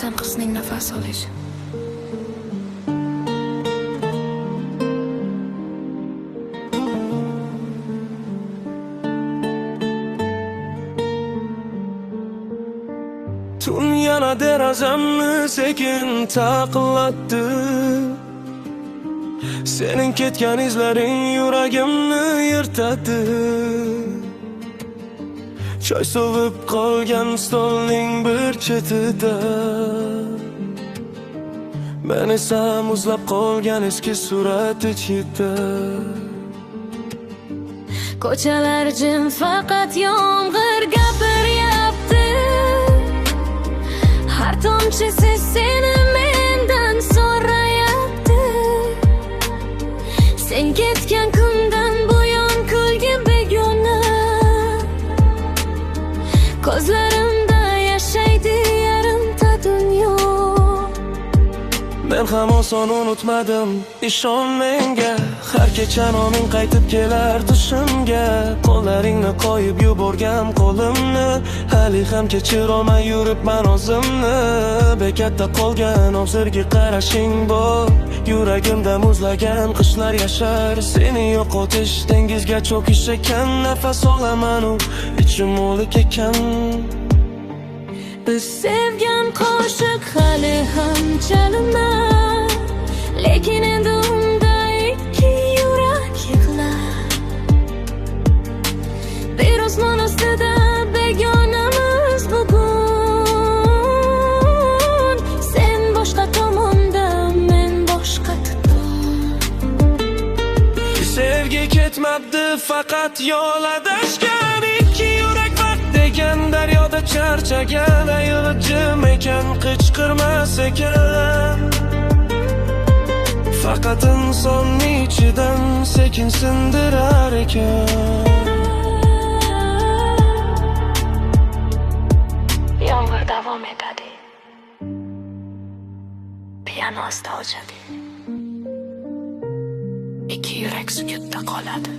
tanqisning nafas olish. Tun yana derazamni sekin taqillatdi. Senin ketgan izlaring yuragimni yirtadi. Choy sovib qolgan stolning bir chetida men esa muzlab qolgan eski surat ichida. Ko'chalar jim, faqat yomg'ir gapiryapti. Har tomchisi seni mendan so'rayapti. Sen ketgan kundan buyon kulgi begona. Ko'zlarimda yashaydi yarimta dunyo. Men ham oson unutmadim, ishon menga. Har kecha noming qaytib kelar tushimga. Qo'llaringni qo'yib yuborgan qo'limni, hali ham kechira olmay yuribman o'zimni. Bekatda qolgan hozirgi qarashing bor, yuragimda muzlagan qishlar yashar. Seni yo'qotish dengizga cho'kish ekan, nafas olaman u ichim o'lik ekan. Biz sevgan qo'shiq hali ham chalinar, lekin endi unda ikki yurak yig'lar. Bir osmon ostida begonamiz bugun. Sen boshqa tomonda, men boshqa tomonda. Sevgi ketmabdi, faqat yo'l adashgan. Ikki yurak vaqt degan daryoda charchagan. Ayilib jim ekan, qichqirmas ekan. Faqat insonni ichidan sekin sindirar ekan. Yomg'ir davom etadi. Piano asta ochadi. Ikki yurak sukutda qoladi.